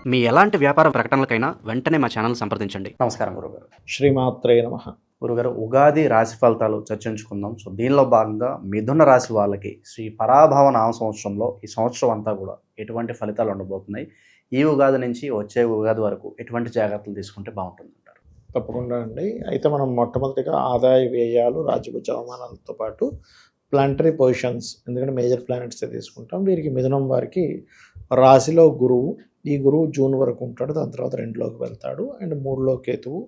మీ ఎలాంటి వ్యాపార ప్రకటనలకైనా వెంటనే మా ఛానల్ సంప్రదించండి. నమస్కారం గురుగారు. శ్రీమాత్రే నమః. గురుగారు, ఉగాది రాశి ఫలితాలు చర్చించుకుందాం. సో దీనిలో భాగంగా మిథున రాశి వాళ్ళకి శ్రీ పరాభవ నామ సంవత్సరంలో ఈ సంవత్సరం అంతా కూడా ఎటువంటి ఫలితాలు ఉండబోతున్నాయి, ఈ ఉగాది నుంచి వచ్చే ఉగాది వరకు ఎటువంటి జాగ్రత్తలు తీసుకుంటే బాగుంటుంది అంటారు? తప్పకుండా అండి. అయితే మనం మొట్టమొదటిగా ఆదాయ వ్యయాలు, రాజ్యభుజ అవమానాలతో పాటు ప్లానటరీ పొజిషన్స్, ఎందుకంటే మేజర్ ప్లానెట్సే తీసుకుంటాం. వీరికి మిథునం వారికి రాశిలో గురువు, ఈ గురువు జూన్ వరకు ఉంటాడు, దాని తర్వాత 2లోకి వెళ్తాడు. అండ్ 3లో కేతువు,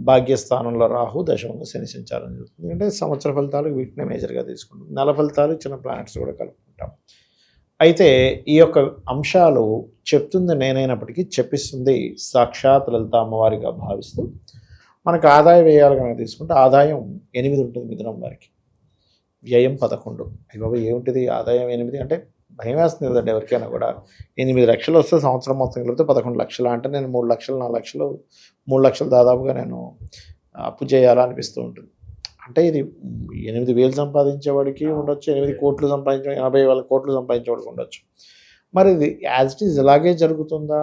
భాగ్యస్థానంలో రాహు, దశమంలో శని సంచారం జరుగుతుంది. ఎందుకంటే సంవత్సర ఫలితాలు వీటినే మేజర్గా తీసుకుంటాం. నెల ఫలితాలు చిన్న ప్లానెట్స్ కూడా కలుపుకుంటాం. అయితే ఈ యొక్క అంశాలు చెప్తుంది నేనైనప్పటికీ చెప్పిస్తుంది సాక్షాత్ లలిత అమ్మవారిగా భావిస్తూ మనకు ఆదాయ వ్యయాలు కనుక తీసుకుంటే ఆదాయం 8 ఉంటుంది మిథునం వారికి, వ్యయం 11. బాబు ఏమిటిది ఆదాయం 8 అంటే భయం వేస్తుంది కదండి ఎవరికైనా కూడా. 8 లక్షలు వస్తే సంవత్సరం మొత్తం కలిపితే 11 లక్షలు, అంటే నేను 3 లక్షలు 4 లక్షలు 3 లక్షలు దాదాపుగా నేను అప్పు చేయాలా అనిపిస్తూ ఉంటుంది. అంటే ఇది 8,000 సంపాదించేవాడికి ఉండొచ్చు, 8 కోట్లు సంపాదించే 80,000 కోట్లు సంపాదించేవాడికి ఉండొచ్చు. మరి ఇది యాజ్ ఇట్ ఈజ్ ఇలాగే జరుగుతుందా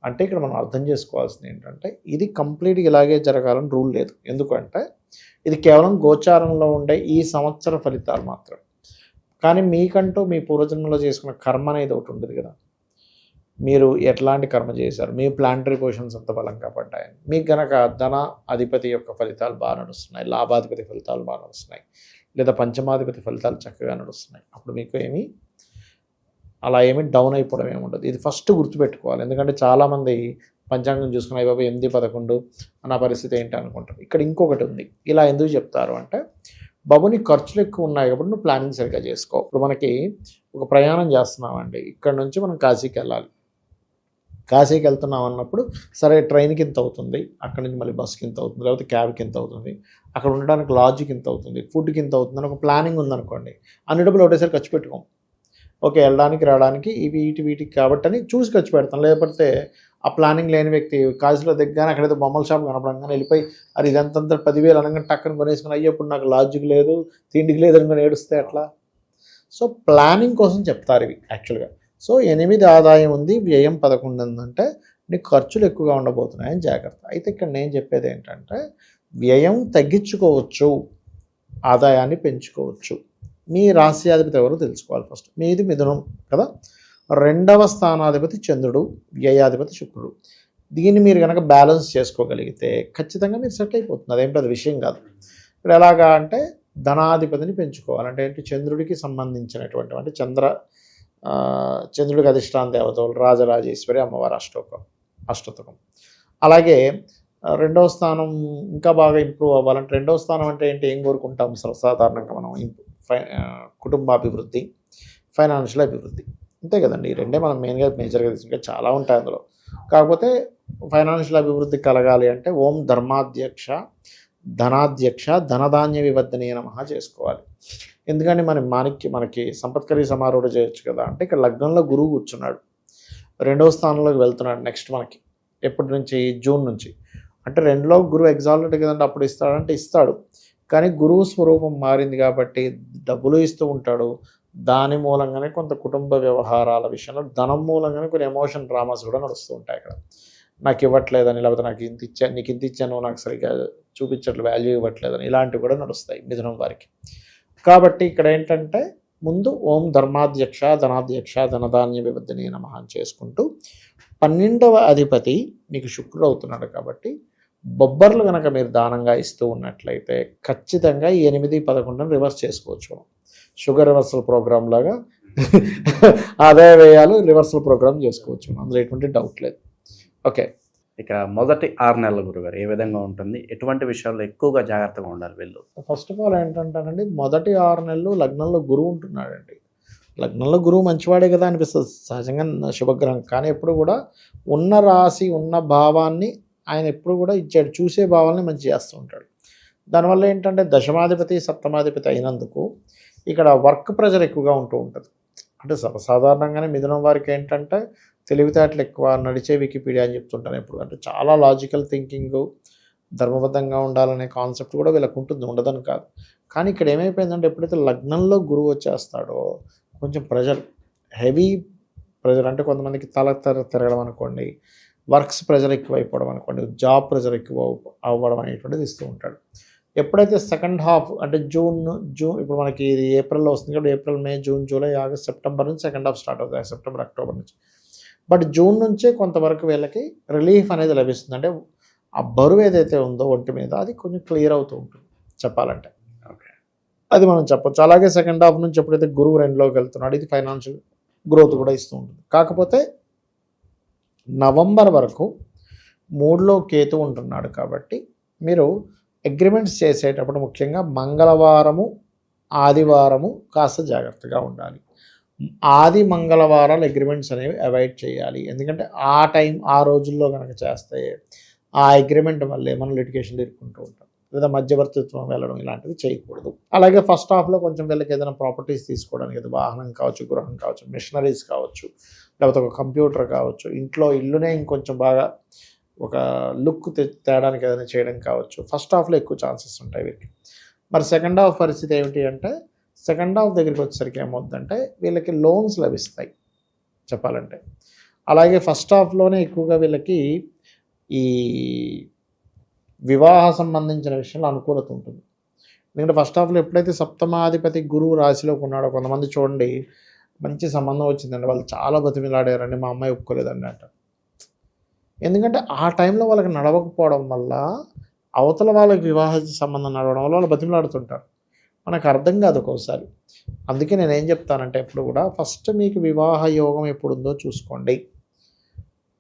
అంటే ఇక్కడ మనం అర్థం చేసుకోవాల్సింది ఏంటంటే ఇది కంప్లీట్గా ఇలాగే జరగాలని రూల్ లేదు. ఎందుకంటే ఇది కేవలం గోచారంలో ఉండే ఈ సంవత్సర ఫలితాలు మాత్రం. కానీ మీకంటూ మీ పూర్వజన్మలో చేసుకున్న కర్మ అనేది ఒకటి ఉంటుంది కదా, మీరు ఎట్లాంటి కర్మ చేశారు, మీ ప్లానటరీ పొజిషన్స్ అంత బలంగా పడ్డాయని, మీకు కనుక ధన అధిపతి యొక్క ఫలితాలు బాగా నడుస్తున్నాయి, లాభాధిపతి ఫలితాలు బాగా నడుస్తున్నాయి, లేదా పంచమాధిపతి ఫలితాలు చక్కగా నడుస్తున్నాయి, అప్పుడు మీకు అలా ఏమీ డౌన్ అయిపోవడం ఏమి ఉండదు. ఇది ఫస్ట్ గుర్తుపెట్టుకోవాలి. ఎందుకంటే చాలామంది పంచాంగం చూసుకున్న బాబు 8, 11 అన్న పరిస్థితి ఏంటి అనుకుంటారు. ఇక్కడ ఇంకొకటి ఉంది. ఇలా ఎందుకు చెప్తారు అంటే బాబు నీ ఖర్చులు ఎక్కువ ఉన్నాయి కాబట్టి నువ్వు ప్లానింగ్ సరిగ్గా చేసుకో. ఇప్పుడు మనకి ఒక ప్రయాణం చేస్తున్నామండి, ఇక్కడ నుంచి మనం కాశీకి వెళ్ళాలి. కాశీకి వెళ్తున్నాం అన్నప్పుడు సరే ట్రైన్కి ఇంత అవుతుంది, అక్కడ నుంచి మళ్ళీ బస్కి ఇంత అవుతుంది, లేకపోతే క్యాబ్కి ఇంత అవుతుంది, అక్కడ ఉండడానికి లాడ్జ్కి ఇంత అవుతుంది, ఫుడ్కి ఇంత అవుతుంది అని ఒక ప్లానింగ్ ఉందనుకోండి. అన్ని డబ్బులు ఒకటేసారి ఖర్చు పెట్టుకోం. ఓకే వెళ్ళడానికి రావడానికి ఇవి వీటికి కాబట్టి అని చూసి ఖర్చు పెడతాం. లేకపోతే ఆ ప్లానింగ్ లేని వ్యక్తి కాశీలో దిగ్గానే అక్కడైతే బొమ్మల షాప్ కనపడంగానే వెళ్ళిపోయి అది ఇదంతా 10,000 అనగానే టక్కన కొనేసుకుని అయ్యప్పుడు నాకు లాడ్జ్కి లేదు తిండికి లేదు అనుకుని ఏడుస్తే అట్లా. సో ప్లానింగ్ కోసం చెప్తారు ఇవి యాక్చువల్గా. సో 8 ఆదాయం ఉంది, వ్యయం 11 ఉందంటే నీకు ఖర్చులు ఎక్కువగా ఉండబోతున్నాయని జాగ్రత్త. అయితే ఇక్కడ నేను చెప్పేది ఏంటంటే వ్యయం తగ్గించుకోవచ్చు, ఆదాయాన్ని పెంచుకోవచ్చు. మీ రాశ్యాధిపతి ఎవరో తెలుసుకోవాలి ఫస్ట్. మీది మిథునం కదా, 2వ స్థానాధిపతి చంద్రుడు, వ్యయాధిపతి శుక్రుడు. దీన్ని మీరు కనుక బ్యాలెన్స్ చేసుకోగలిగితే ఖచ్చితంగా మీరు సెట్ అయిపోతుంది. అదేం పెద్ద విషయం కాదు. ఇప్పుడు ఎలాగా అంటే ధనాధిపతిని పెంచుకోవాలంటే ఏంటి, చంద్రుడికి సంబంధించినటువంటి అంటే చంద్రుడికి అధిష్టాన దేవతలు రాజరాజేశ్వరి అమ్మవారి అష్టోత్తరం. అలాగే 2వ స్థానం ఇంకా బాగా ఇంప్రూవ్ అవ్వాలంటే 2వ స్థానం అంటే ఏంటి, ఏం కోరుకుంటాం సర్వసాధారణంగా మనం కుటుంబాభివృద్ధి, ఫైనాన్షియల్ అభివృద్ధి, అంతే కదండి. ఈ రెండే మనం మేజర్గా తీసుకుంటే చాలా ఉంటాయి అందులో. కాకపోతే ఫైనాన్షియల్ అభివృద్ధి కలగాలి అంటే ఓం ధర్మాధ్యక్ష ధనాధ్యక్ష ధనధాన్య వివర్ధనీయ నమః చేసుకోవాలి. ఎందుకంటే మనకి సంపత్కరీ సమారూఢ చేయొచ్చు కదా. అంటే ఇక్కడ లగ్నంలో గురువు కూర్చున్నాడు, 2వ స్థానంలోకి వెళ్తున్నాడు నెక్స్ట్ మనకి ఎప్పటి నుంచి, జూన్ నుంచి. అంటే 2లో గురువు ఎగ్జాల్ట్ కదండి, అప్పుడు ఇస్తాడంటే ఇస్తాడు. కానీ గురువు స్వరూపం మారింది కాబట్టి డబ్బులు ఇస్తూ ఉంటాడు. దాని మూలంగానే కొంత కుటుంబ వ్యవహారాల విషయంలో ధనం మూలంగానే కొన్ని ఎమోషన్ డ్రామాస్ కూడా నడుస్తూ ఉంటాయి. ఇక్కడ నాకు ఇవ్వట్లేదని, లేకపోతే నాకు ఇంత ఇచ్చాను, నీకు ఇంత ఇచ్చాను, నాకు సరిగ్గా చూపించట్లేదు, వాల్యూ ఇవ్వట్లేదని, ఇలాంటివి కూడా నడుస్తాయి మిథునం వారికి. కాబట్టి ఇక్కడ ఏంటంటే ముందు ఓం ధర్మాధ్యక్ష ధనాధ్యక్ష ధనధాన్య వివర్ధనీయ నమః అని చేసుకుంటూ 12వ అధిపతి మీకు శుక్రుడు అవుతున్నాడు కాబట్టి బొబ్బర్లు కనుక మీరు దానంగా ఇస్తూ ఉన్నట్లయితే ఖచ్చితంగా ఈ 8, 11 రివర్స్ చేసుకోవచ్చు. మనం షుగర్ రివర్సల్ ప్రోగ్రామ్ లాగా ఆదాయ వ్యయాలు రివర్సల్ ప్రోగ్రామ్ చేసుకోవచ్చు, అందులో ఎటువంటి డౌట్ లేదు. ఓకే, ఇక మొదటి 6 నెలల గురుగారు ఏ విధంగా ఉంటుంది, ఎటువంటి విషయాల్లో ఎక్కువగా జాగ్రత్తగా ఉండాలి వీళ్ళు? ఫస్ట్ ఆఫ్ ఆల్ ఏంటంటానండి, మొదటి 6 నెలలు లగ్నంలో గురువు ఉంటున్నాడండి. లగ్నంలో గురువు మంచివాడే కదా అనిపిస్తుంది సహజంగా, శుభగ్రహం. కానీ ఎప్పుడు కూడా ఉన్న రాశి ఉన్న భావాన్ని ఆయన ఎప్పుడు కూడా ఇచ్చాడు, చూసే భావాలని మంచి చేస్తూ ఉంటాడు. దానివల్ల ఏంటంటే దశమాధిపతి సప్తమాధిపతి అయినందుకు ఇక్కడ వర్క్ ప్రెషర్ ఎక్కువగా ఉంటూ ఉంటుంది. అంటే సాధారణంగానే మిథునం వారికి ఏంటంటే తెలివితేటలు ఎక్కువ, నడిచే వికీపీడియా అని చెప్తుంటాను ఎప్పుడు. అంటే చాలా లాజికల్ థింకింగ్, ధర్మబద్ధంగా ఉండాలనే కాన్సెప్ట్ కూడా వీళ్ళకు ఉంటుంది, ఉండదని కాదు. కానీ ఇక్కడ ఏమైపోయిందంటే ఎప్పుడైతే లగ్నంలో గురువు వచ్చేస్తాడో కొంచెం ప్రెషర్, హెవీ ప్రెజర్ అంటే కొంతమందికి తిరగడం అనుకోండి, వర్క్స్ ప్రెజర్ ఎక్కువైపోవడం అనుకోండి, జాబ్ ప్రెజర్ ఎక్కువ అవ్వడం అనేటువంటిది ఇస్తూ ఉంటాడు. ఎప్పుడైతే సెకండ్ హాఫ్ అంటే జూన్ ఇప్పుడు మనకి ఇది ఏప్రిల్లో వస్తుంది కాబట్టి ఏప్రిల్, మే, జూన్, జూలై, ఆగస్ట్, సెప్టెంబర్ నుంచి సెకండ్ హాఫ్ స్టార్ట్ అవుతాయి, సెప్టెంబర్, అక్టోబర్ నుంచి. బట్ జూన్ నుంచే కొంతవరకు వీళ్ళకి రిలీఫ్ అనేది లభిస్తుంది. అంటే ఆ బరువు ఏదైతే ఉందో ఒంటి మీద అది కొంచెం క్లియర్ అవుతూ ఉంటుంది చెప్పాలంటే. ఓకే. అది మనం చెప్పొచ్చు. అలాగే సెకండ్ హాఫ్ నుంచి ఎప్పుడైతే గురువు 2లోకి వెళ్తున్నాడు ఇది ఫైనాన్షియల్ గ్రోత్ కూడా ఇస్తూ ఉంటుంది. కాకపోతే నవంబర్ వరకు 3లో కేతు ఉంటున్నాడు కాబట్టి మీరు అగ్రిమెంట్స్ చేసేటప్పుడు ముఖ్యంగా మంగళవారము, ఆదివారము కాస్త జాగ్రత్తగా ఉండాలి. ఆది మంగళవారాలు అగ్రిమెంట్స్ అనేవి అవాయిడ్ చేయాలి. ఎందుకంటే ఆ రోజుల్లో కనుక చేస్తే ఆ అగ్రిమెంట్ వల్లే మనం లిటిగేషన్లు ఇరుక్కుంటూ ఉంటాం, లేదా మధ్యవర్తిత్వం వెళ్ళడం ఇలాంటివి చేయకూడదు. అలాగే ఫస్ట్ హాఫ్లో కొంచెం వీళ్ళకి ఏదైనా ప్రాపర్టీస్ తీసుకోవడానికి, ఏదో వాహనం కావచ్చు, గృహం కావచ్చు, మిషనరీస్ కావచ్చు, లేకపోతే ఒక కంప్యూటర్ కావచ్చు, ఇల్లునే ఇంకొంచెం బాగా ఒక లుక్ తేడానికి ఏదైనా చేయడం కావచ్చు, ఫస్ట్ హాఫ్లో ఎక్కువ ఛాన్సెస్ ఉంటాయి వీరికి. మరి సెకండ్ హాఫ్ పరిస్థితి ఏమిటి అంటే సెకండ్ హాఫ్ దగ్గరికి వచ్చేసరికి ఏమవుతుందంటే వీళ్ళకి లోన్స్ లభిస్తాయి చెప్పాలంటే. అలాగే ఫస్ట్ హాఫ్లోనే ఎక్కువగా వీళ్ళకి ఈ వివాహ సంబంధించిన విషయంలో అనుకూలత ఉంటుంది. ఎందుకంటే ఫస్ట్ హాఫ్లో ఎప్పుడైతే సప్తమాధిపతి గురువు రాశిలోకి ఉన్నాడో, కొంతమంది చూడండి మంచి సంబంధం వచ్చిందండి, వాళ్ళు చాలా బతిమిలాడారండి, మా అమ్మాయి ఒప్పుకోలేదండి అంట. ఎందుకంటే ఆ టైంలో వాళ్ళకి నడవకపోవడం వల్ల అవతల వాళ్ళకి వివాహ సంబంధం నడవడం వల్ల వాళ్ళు బతిమిలాడుతుంటారు. మనకు అర్థం కాదు ఒక్కోసారి. అందుకే నేనేం చెప్తానంటే ఎప్పుడు కూడా ఫస్ట్ మీకు వివాహ యోగం ఎప్పుడుందో చూసుకోండి.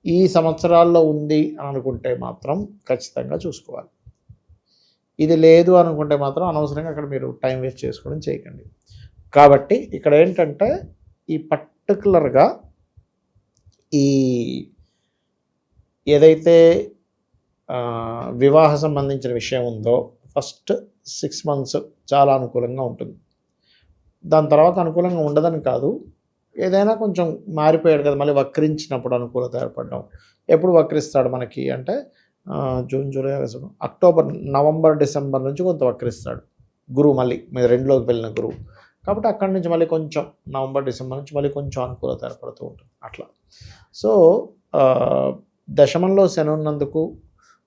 ఈ సంవత్సరాల్లో ఉంది అని అనుకుంటే మాత్రం ఖచ్చితంగా చూసుకోవాలి. ఇది లేదు అనుకుంటే మాత్రం అనవసరంగా అక్కడ మీరు టైం వేస్ట్ చేసుకోవడం చేయకండి. కాబట్టి ఇక్కడ ఏంటంటే ఈ పర్టికులర్గా ఈ ఏదైతే వివాహ సంబంధించిన విషయం ఉందో ఫస్ట్ 6 months చాలా అనుకూలంగా ఉంటుంది. దాని తర్వాత అనుకూలంగా ఉండదని కాదు, ఏదైనా కొంచెం మారిపోయాడు కదా, మళ్ళీ వక్రించినప్పుడు అనుకూలత ఏర్పడడం. ఎప్పుడు వక్రిస్తాడు మనకి అంటే June, July, August, October, November, December నుంచి కొంత వక్రిస్తాడు గురువు, మళ్ళీ మీరు 2లోకి వెళ్ళిన గురువు. కాబట్టి అక్కడి నుంచి మళ్ళీ కొంచెం నవంబర్, డిసెంబర్ నుంచి మళ్ళీ కొంచెం అనుకూలత ఏర్పడుతూ ఉంటుంది అట్లా. సో దశమంలో శని ఉన్నందుకు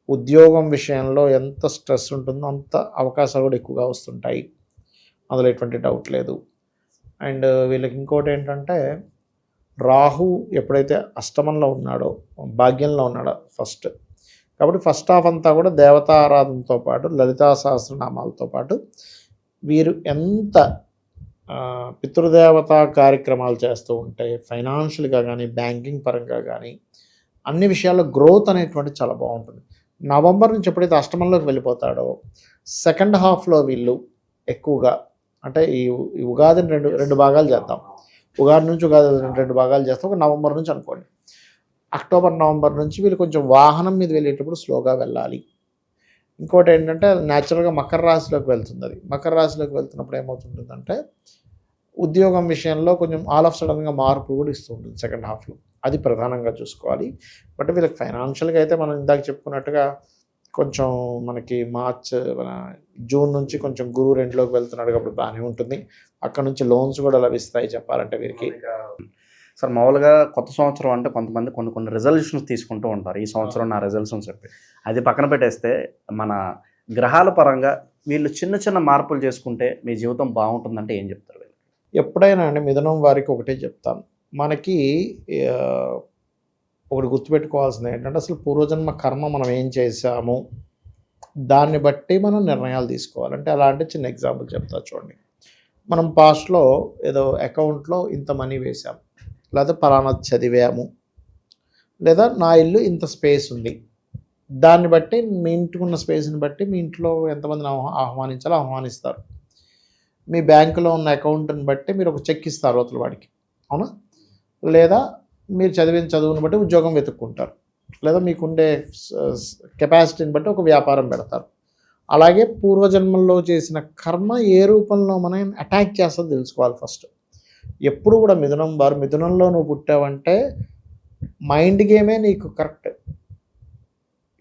ఉద్యోగం విషయంలో ఎంత స్ట్రెస్ ఉంటుందో అంత అవకాశాలు కూడా ఎక్కువగా వస్తుంటాయి, అందులో ఎటువంటి డౌట్ లేదు. అండ్ వీళ్ళకి ఇంకోటి ఏంటంటే రాహు ఎప్పుడైతే అష్టమంలో ఉన్నాడో, భాగ్యంలో ఉన్నాడో ఫస్ట్, కాబట్టి ఫస్ట్ హాఫ్ అంతా కూడా దేవతారాధనతో పాటు లలితా సహస్రనామాలతో పాటు వీరు ఎంత పితృదేవతా కార్యక్రమాలు చేస్తూ ఉంటే ఫైనాన్షియల్గా కానీ బ్యాంకింగ్ పరంగా కానీ అన్ని విషయాల్లో గ్రోత్ అనేటువంటి చాలా బాగుంటుంది. నవంబర్ నుంచి ఎప్పుడైతే అష్టమంలోకి వెళ్ళిపోతాడో సెకండ్ హాఫ్లో వీళ్ళు ఎక్కువగా అంటే ఈ ఉగాదిని రెండు భాగాలు చేద్దాం. ఉగాది నుంచి ఉగాది 2 భాగాలు చేస్తాం. ఒక నవంబర్ నుంచి అనుకోండి, అక్టోబర్, నవంబర్ నుంచి వీళ్ళు కొంచెం వాహనం మీద వెళ్ళేటప్పుడు స్లోగా వెళ్ళాలి. ఇంకోటి ఏంటంటే న్యాచురల్గా మకర రాశిలోకి వెళ్తుంది. అది మకర రాశిలోకి వెళ్తున్నప్పుడు ఏమవుతుంటుందంటే ఉద్యోగం విషయంలో కొంచెం ఆల్ ఆఫ్ సడన్గా మార్పు కూడా ఇస్తూ ఉంటుంది సెకండ్ హాఫ్లో. అది ప్రధానంగా చూసుకోవాలి. బట్ వీళ్ళకి ఫైనాన్షియల్గా అయితే మనం ఇందాక చెప్పుకున్నట్టుగా కొంచెం మనకి జూన్ నుంచి కొంచెం గురువు 2లోకి వెళ్తున్నాడు కాబట్టి బాగానే ఉంటుంది. అక్కడ నుంచి లోన్స్ కూడా లభిస్తాయి చెప్పాలంటే వీరికి. సార్ మామూలుగా కొత్త సంవత్సరం అంటే కొంతమంది కొన్ని రిజల్యూషన్స్ తీసుకుంటూ ఉంటారు, ఈ సంవత్సరం నా రిజల్యూషన్స్ చెప్పి. అది పక్కన పెట్టేస్తే మన గ్రహాల పరంగా వీళ్ళు చిన్న మార్పులు చేసుకుంటే మీ జీవితం బాగుంటుందంటే ఏం చెప్తారు? ఎప్పుడైనా అండి మిథునం వారికి ఒకటే చెప్తాను, మనకి ఒకటి గుర్తుపెట్టుకోవాల్సింది ఏంటంటే అసలు పూర్వజన్మ కర్మ మనం ఏం చేసాము దాన్ని బట్టి మనం నిర్ణయాలు తీసుకోవాలంటే అలా అంటే చిన్న ఎగ్జాంపుల్ చెప్తా చూడండి. మనం పాస్ట్లో ఏదో అకౌంట్లో ఇంత మనీ వేసాం, లేదా పలానా చదివాము, లేదా నా ఇల్లు ఇంత స్పేస్ ఉంది, దాన్ని బట్టి మీ ఇంటికి ఉన్న స్పేస్ని బట్టి మీ ఇంట్లో ఎంతమందిని ఆహ్వానించాలో ఆహ్వానిస్తారు. మీ బ్యాంకులో ఉన్న అకౌంట్ని బట్టి మీరు ఒక చెక్ ఇస్తారు అవతల వాడికి, అవునా? లేదా మీరు చదివిన చదువుని బట్టి ఉద్యోగం వెతుక్కుంటారు, లేదా మీకుండే కెపాసిటీని బట్టి ఒక వ్యాపారం పెడతారు. అలాగే పూర్వజన్మల్లో చేసిన కర్మ ఏ రూపంలో మనం అటాక్ చేస్తుందో తెలుసుకోవాలి ఫస్ట్. ఎప్పుడు కూడా మిథునంలో నువ్వు పుట్టావంటే మైండ్ గేమే నీకు కరెక్ట్,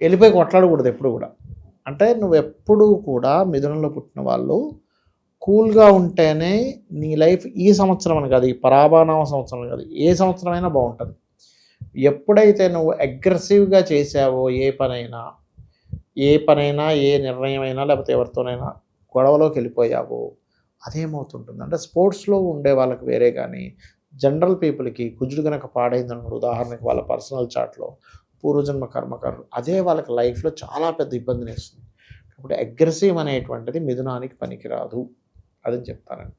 వెళ్ళిపోయి కొట్లాడకూడదు ఎప్పుడు కూడా. అంటే నువ్వు ఎప్పుడూ కూడా మిథునంలో పుట్టిన వాళ్ళు కూల్గా ఉంటేనే నీ లైఫ్ ఈ సంవత్సరం అని కాదు, ఈ పరాభానామ సంవత్సరం అని కాదు, ఏ సంవత్సరమైనా బాగుంటుంది. ఎప్పుడైతే నువ్వు అగ్రెసివ్గా చేసావో ఏ పనైనా ఏ నిర్ణయమైనా లేకపోతే ఎవరితోనైనా గొడవలోకి వెళ్ళిపోయావో అదేమవుతుంటుంది అంటే స్పోర్ట్స్లో ఉండే వాళ్ళకి వేరే, కానీ జనరల్ పీపుల్కి కుజుడు కనుక పాడైందనుకోండి, ఉదాహరణకి వాళ్ళ పర్సనల్ చార్ట్లో పూర్వజన్మ కర్మకారులు, అదే వాళ్ళకి లైఫ్లో చాలా పెద్ద ఇబ్బందిని ఇస్తుంది. కాబట్టి అగ్రెసివ్ అనేటువంటిది మిథునానికి పనికిరాదు అదని చెప్తానండి.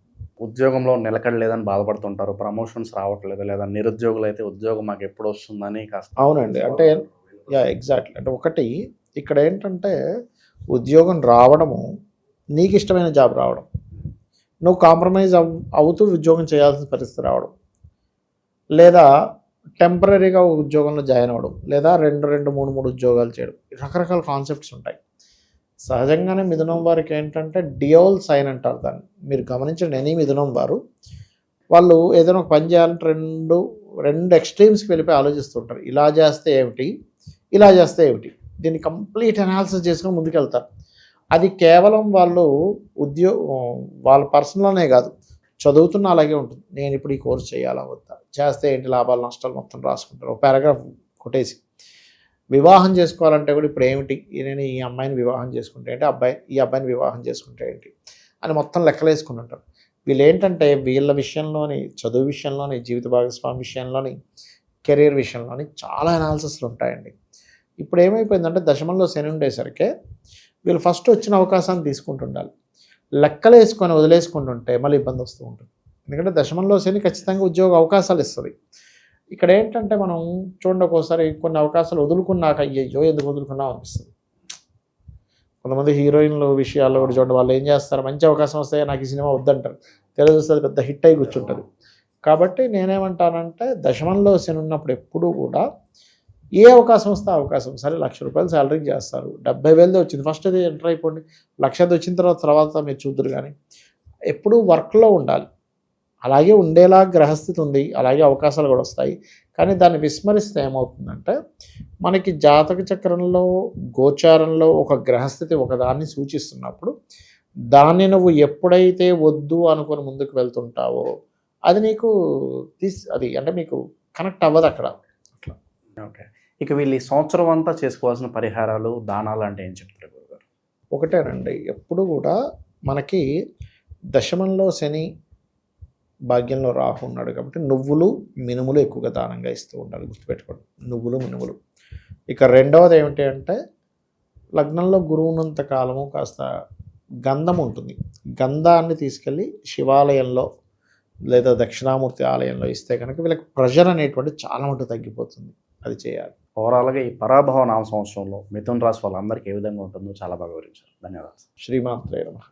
ఉద్యోగంలో నిలకడలేదని బాధపడుతుంటారు, ప్రమోషన్స్ రావట్లేదు, లేదా నిరుద్యోగులు అయితే ఉద్యోగం మాకు ఎప్పుడు వస్తుందని కాస్త. అవునండి, అంటే ఎగ్జాక్ట్లీ. అంటే ఒకటి ఇక్కడ ఏంటంటే ఉద్యోగం రావడము, నీకు ఇష్టమైన జాబ్ రావడం, నువ్వు కాంప్రమైజ్ అవుతూ ఉద్యోగం చేయాల్సిన పరిస్థితి రావడం, లేదా టెంపరీగా ఉద్యోగంలో జాయిన్ అవ్వడం, లేదా రెండు మూడు ఉద్యోగాలు చేయడం, రకరకాల కాన్సెప్ట్స్ ఉంటాయి. సహజంగానే మిథునం వారికి ఏంటంటే డియోల్ సైన్ అంటారు దాన్ని. మీరు గమనించండి, ఎనీ మిథునం వారు వాళ్ళు ఏదైనా ఒక పని చేయాలంటే రెండు ఎక్స్ట్రీమ్స్కి వెళ్ళిపోయి ఆలోచిస్తుంటారు. ఇలా చేస్తే ఏమిటి, ఇలా చేస్తే ఏమిటి, దీన్ని కంప్లీట్ అనాలిసిస్ చేసుకొని ముందుకెళ్తారు. అది కేవలం వాళ్ళు వాళ్ళ పర్సనల్లోనే కాదు, చదువుతున్న అలాగే ఉంటుంది. నేను ఇప్పుడు ఈ కోర్స్ చేయాలా వద్దా, చేస్తే ఏంటి లాభాలు నష్టాలు మొత్తం రాసుకుంటారు ఒక పారాగ్రాఫ్ కొట్టేసి. వివాహం చేసుకోవాలంటే కూడా ఇప్పుడు ఏమిటి, నేను ఈ అమ్మాయిని వివాహం చేసుకుంటే ఏంటి, ఈ అబ్బాయిని వివాహం చేసుకుంటే ఏంటి అని మొత్తం లెక్కలేసుకుని ఉంటారు. వీళ్ళు ఏంటంటే వీళ్ళ విషయంలోని, చదువు విషయంలోని, జీవిత భాగస్వామి విషయంలోని, కెరీర్ విషయంలోని చాలా అనాలిసిస్లు ఉంటాయండి. ఇప్పుడు ఏమైపోయిందంటే దశమంలో శని ఉండేసరికి వీళ్ళు ఫస్ట్ వచ్చిన అవకాశాన్ని తీసుకుంటుండాలి. లెక్కలు వేసుకొని వదిలేసుకుంటుంటే మళ్ళీ ఇబ్బంది వస్తూ ఉంటుంది. ఎందుకంటే దశమంలో శని ఖచ్చితంగా ఉద్యోగ అవకాశాలు ఇస్తుంది. ఇక్కడ ఏంటంటే మనం చూడండి, ఒక్కోసారి కొన్ని అవకాశాలు వదులుకున్నాక అయ్యో ఎందుకు వదులుకున్నాం అనిపిస్తుంది. కొంతమంది హీరోయిన్లు విషయాల్లో కూడా చూడండి, వాళ్ళు ఏం చేస్తారు, మంచి అవకాశం వస్తే నాకు ఈ సినిమా వద్దంటారు, తెలుస్తుంది పెద్ద హిట్ అయి కూర్చుంటుంది. కాబట్టి నేనేమంటానంటే దశమంలో శని ఉన్నప్పుడు ఎప్పుడూ కూడా ఏ అవకాశం వస్తే అవకాశం, సరే 1,00,000 రూపాయలు శాలరీకి చేస్తారు, 70,000 వచ్చింది, ఫస్ట్ అది ఎంటర్ అయిపోండి, 1,00,000 వచ్చిన తర్వాత మీరు చూద్దరు. కానీ ఎప్పుడూ వర్క్లో ఉండాలి. అలాగే ఉండేలా గ్రహస్థితి ఉంది, అలాగే అవకాశాలు కూడా వస్తాయి. కానీ దాన్ని విస్మరిస్తే ఏమవుతుందంటే మనకి జాతక చక్రంలో గోచారంలో ఒక గ్రహస్థితి ఒకదాన్ని సూచిస్తున్నప్పుడు దాన్ని నువ్వు ఎప్పుడైతే వద్దు అనుకొని ముందుకు వెళ్తుంటావో అది నీకు అది అంటే మీకు కనెక్ట్ అవ్వదు అక్కడ. అట్లా. ఓకే, ఇక వీళ్ళు ఈ సంవత్సరం అంతా చేసుకోవాల్సిన పరిహారాలు, దానాలు అంటే ఏం చెప్తారు గురుగారు? ఒకటేనండి, ఎప్పుడు కూడా మనకి దశమంలో శని, భాగ్యంలో రాహు ఉన్నాడు కాబట్టి నువ్వులు మినుములు ఎక్కువగా దానంగా ఇస్తూ ఉండాలి, గుర్తుపెట్టుకోండి, నువ్వులు మినుములు. ఇక రెండవది ఏమిటి అంటే లగ్నంలో గురువు ఉన్నంత కాలము కాస్త గంధం ఉంటుంది, గంధాన్ని తీసుకెళ్ళి శివాలయంలో లేదా దక్షిణామూర్తి ఆలయంలో ఇస్తే కనుక వీళ్ళకి ప్రెషర్ అనేటువంటి చాలా మటుకు తగ్గిపోతుంది. అది చేయాలి. ఓవరాల్గా ఈ పరాభవ నామ సంవత్సరంలో మిథున రాశి వాళ్ళందరికీ ఏ విధంగా ఉంటుందో చాలా బాగా వివరించారు. ధన్యవాదాలు. శ్రీమాత్రే నమః.